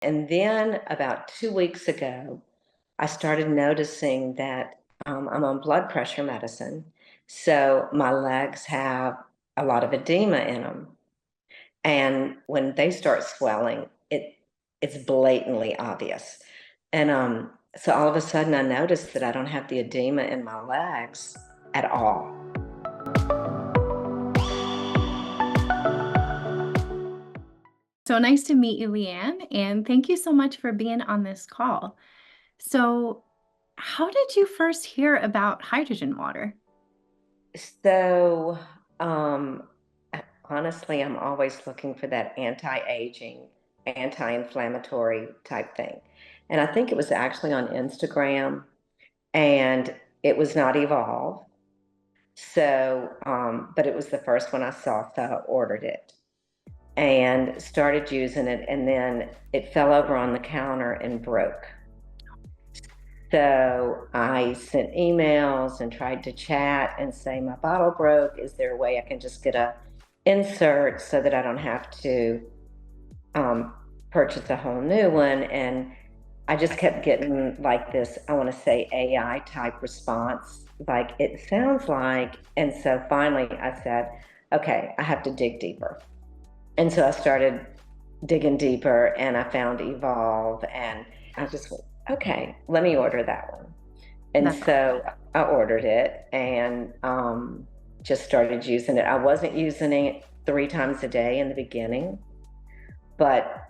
And then about 2 weeks ago, I started noticing that I'm on blood pressure medicine. So my legs have a lot of edema in them. And when they start swelling, it's blatantly obvious. And so all of a sudden I noticed that I don't have the edema in my legs at all. So nice to meet you, Leanne, and thank you so much for being on this call. So, how did you first hear about hydrogen water? So, um, honestly, I'm always looking for that anti-aging, anti-inflammatory type thing. And I think it was actually on Instagram, and it was not Evolve. So, but it was the first one I saw, so I ordered it and started using it, and then it fell over on the counter and broke. So I sent emails and tried to chat and say, my bottle broke. Is there a way I can just get a insert so that I don't have to purchase a whole new one? And I just kept getting like this, I want to say AI type response, like it sounds like. And so finally I said, okay, I have to dig deeper. And so I started digging deeper and I found Evolve, and I just went, okay, let me order that one. And That's so I ordered it and just started using it. I wasn't using it 3 times a day in the beginning, but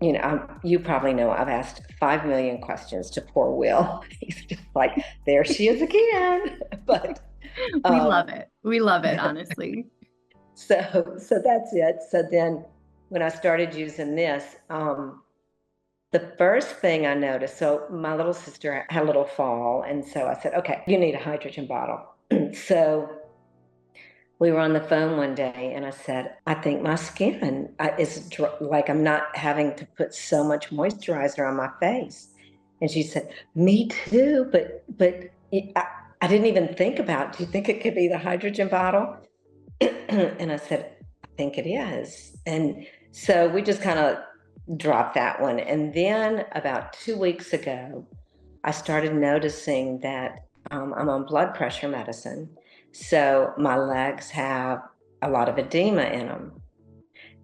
you probably know I've asked 5 million questions to poor Will. He's just like, there she is again. But we love um, it. We love it, honestly. so that's it. So then when I started using this, the first thing I noticed, so my little sister had a little fall, and so I said, okay, you need a hydrogen bottle. So we were on the phone one day, and I said, I think my skin is like I'm not having to put so much moisturizer on my face. And she said, me too, but I didn't even think about, do you think it could be the hydrogen bottle? And I said, I think it is. And so we just kind of dropped that one. And then about 2 weeks ago, I started noticing that I'm on blood pressure medicine. So my legs have a lot of edema in them.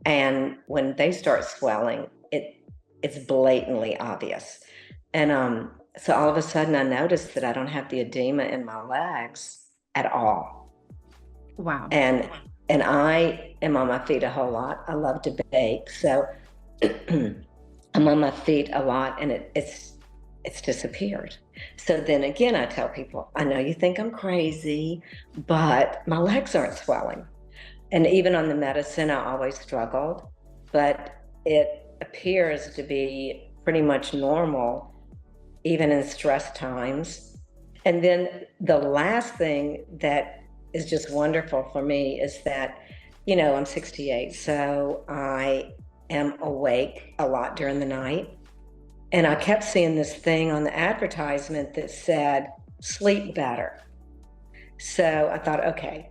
And when they start swelling, it's blatantly obvious. And so all of a sudden I noticed that I don't have the edema in my legs at all. Wow. And I am on my feet a whole lot. I love to bake, so I'm on my feet a lot, and it's disappeared. So then again, I tell people, I know you think I'm crazy, but my legs aren't swelling. And even on the medicine, I always struggled, but it appears to be pretty much normal, even in stress times. And then the last thing that is just wonderful for me is that, I'm 68, so I am awake a lot during the night. And I kept seeing this thing on the advertisement that said, sleep better. So I thought, okay,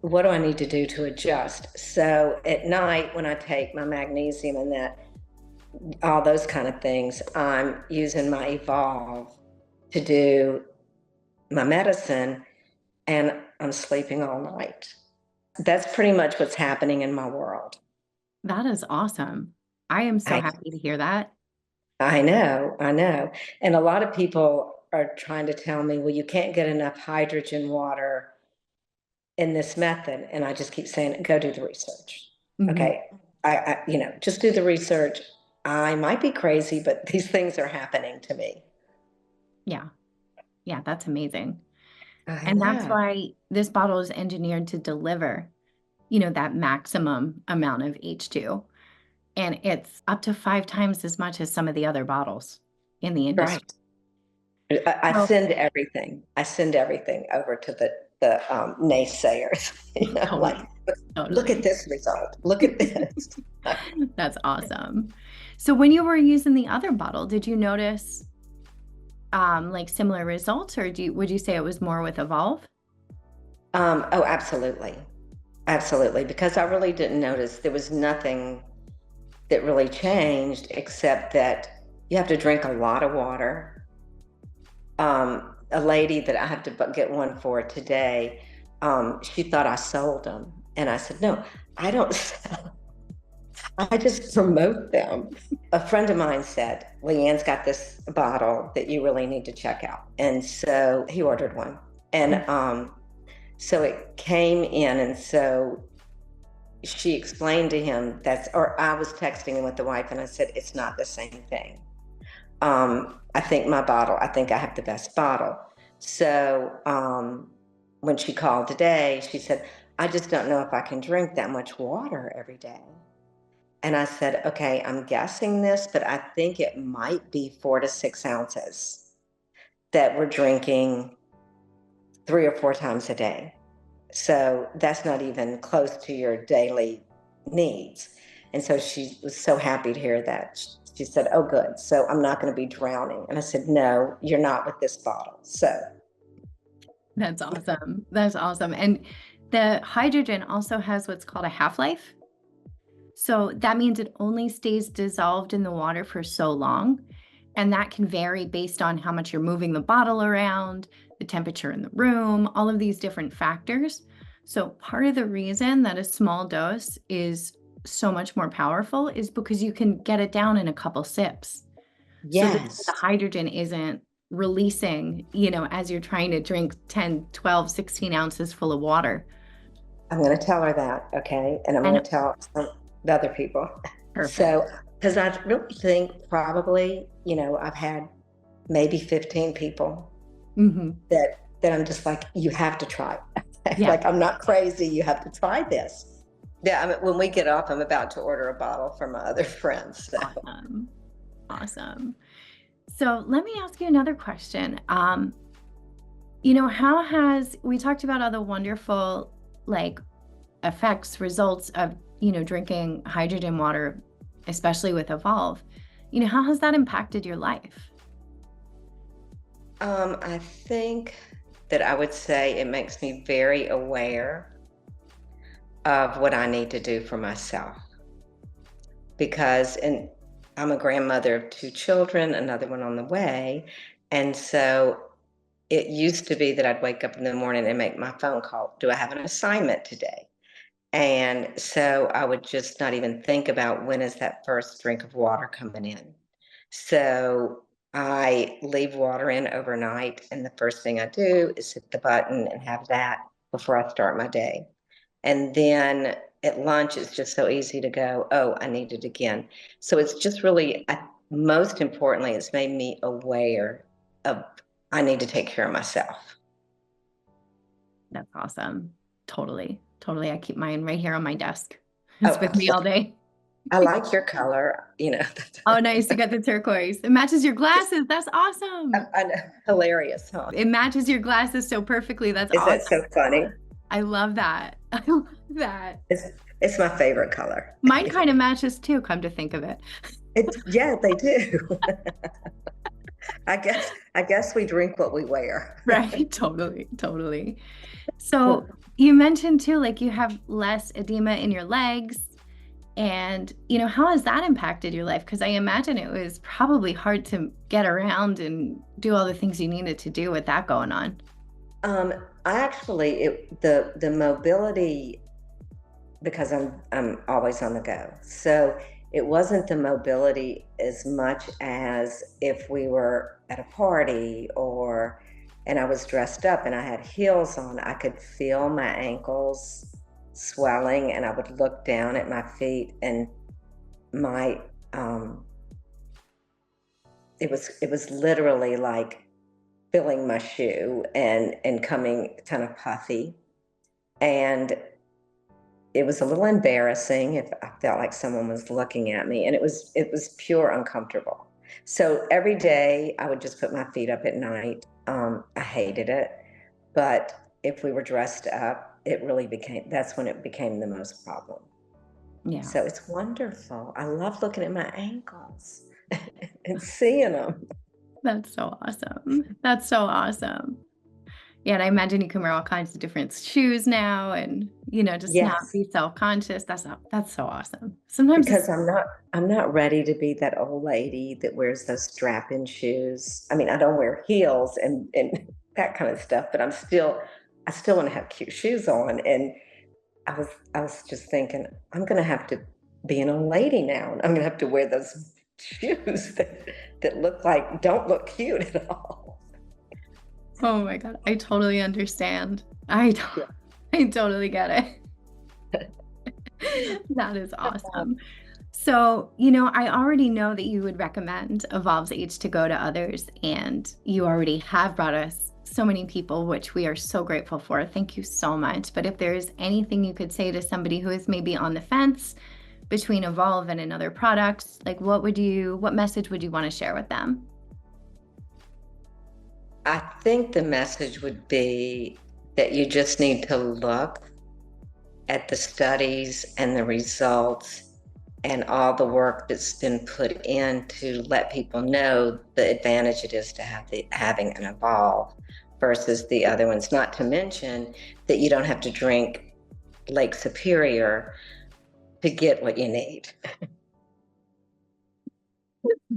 what do I need to do to adjust? So at night, when I take my magnesium and all those kind of things, I'm using my Evolve to do my medicine, and I'm sleeping all night. That's pretty much what's happening in my world. That is awesome. I am so I happy to hear that. I know, I know. And a lot of people are trying to tell me, well, you can't get enough hydrogen water in this method. And I just keep saying, go do the research. Mhm. Okay. Just do the research. I might be crazy, but these things are happening to me. Yeah. Yeah, that's amazing. I And that's know. why this bottle is engineered to deliver, that maximum amount of H2. And it's up to 5 times as much as some of the other bottles in the industry. Right. I So send everything. I send everything over to the naysayers. Like, totally, look at totally. this result. Look at this. That's awesome. So when you were using the other bottle, did you notice like similar results, or would you say it was more with Evolve? Oh, absolutely. Absolutely. Because I really didn't notice there was nothing that really changed, except that you have to drink a lot of water. A lady that I have to get one for today, she thought I sold them. And I said, no, I don't sell. I just promote them. A friend of mine said, Leanne's got this bottle that you really need to check out. And so he ordered one. And so it came in. And so she explained to him or I was texting him with the wife and I said, it's not the same thing. I think I have the best bottle. So when she called today, she said, I just don't know if I can drink that much water every day. And I said, okay, I'm guessing this, but I think it might be 4 to 6 ounces that we're drinking 3 or 4 times a day. So that's not even close to your daily needs. And so she was so happy to hear that. She said, oh, good. So I'm not going to be drowning. And I said, no, you're not with this bottle. So that's awesome. That's awesome. And the hydrogen also has what's called a half-life. So that means it only stays dissolved in the water for so long. And that can vary based on how much you're moving the bottle around, the temperature in the room, all of these different factors. So part of the reason that a small dose is so much more powerful is because you can get it down in a couple sips. yes. So the hydrogen isn't releasing, as you're trying to drink 10, 12, 16 ounces full of water. I'm going to tell her that, okay? And I'm going to tell the other people. Perfect. So, because I really think probably, I've had maybe 15 people that I'm just like, you have to try. Yeah. Like, I'm not crazy. You have to try this. Yeah. When we get off, I'm about to order a bottle for my other friends. So. Awesome. So let me ask you another question. We talked about all the wonderful effects, results of, drinking hydrogen water, especially with EVOLV. How has that impacted your life? I think that I would say it makes me very aware of what I need to do for myself. Because I'm a grandmother of 2 children, another one on the way. And so it used to be that I'd wake up in the morning and make my phone call. Do I have an assignment today? And so I would just not even think about when is that first drink of water coming in. So I leave water in overnight. And the first thing I do is hit the button and have that before I start my day. And then at lunch, it's just so easy to go, oh, I need it again. So it's just really, most importantly, it's made me aware of I need to take care of myself. That's awesome. Totally. I keep mine right here on my desk. It's with me all day. I like your color, Oh, nice. You got the turquoise. It matches your glasses. That's awesome. I know. Hilarious, huh? It matches your glasses so perfectly. That's awesome. Is that so funny? I love that. I love that. It's my favorite color. Mine kind of matches too, come to think of it. Yeah, they do. I guess we drink what we wear. Right. Totally. So you mentioned too, you have less edema in your legs. And, how has that impacted your life? Because I imagine it was probably hard to get around and do all the things you needed to do with that going on. The mobility, because I'm always on the go. So it wasn't the mobility as much as if we were at a party and I was dressed up and I had heels on, I could feel my ankles swelling and I would look down at my feet and it was literally like filling my shoe and coming kind of puffy. And it was a little embarrassing if I felt like someone was looking at me, and it was pure uncomfortable. So every day I would just put my feet up at night. I hated it, but if we were dressed up, that's when it became the most problem. Yeah. So it's wonderful. I love looking at my ankles and seeing them. That's so awesome. Yeah, and I imagine you can wear all kinds of different shoes now and, just not Yes, be self-conscious. That's so awesome. Sometimes it's because I'm not ready to be that old lady that wears those strap-in shoes. I mean, I don't wear heels and that kind of stuff, but I still want to have cute shoes on. And I was just thinking, I'm gonna have to be an old lady now. I'm gonna have to wear those shoes that don't look cute at all. oh my God, I totally understand. I totally get it. That is awesome. So, I already know that you would recommend Evolve's H to go to others, and you already have brought us so many people, which we are so grateful for. Thank you so much. But if there's anything you could say to somebody who is maybe on the fence between Evolve and another product, like what message would you want to share with them? I think the message would be that you just need to look at the studies and the results and all the work that's been put in to let people know the advantage it is to having an Evolve versus the other ones. Not to mention that you don't have to drink Lake Superior to get what you need.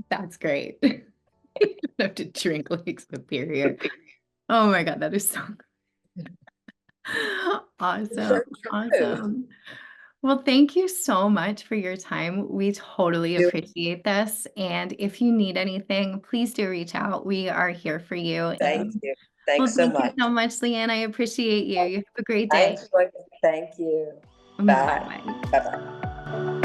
That's great. You don't have to drink Lake Superior. Oh my God, that is so It's so awesome. true. Awesome. Well, thank you so much for your time. We totally appreciate this. And if you need anything, please do reach out. We are here for you. Thank And you. well, Thanks so thank you much. so much, Leanne. I appreciate you. You have a great I day. enjoyed it. Thank you. Bye Bye. bye. Bye bye.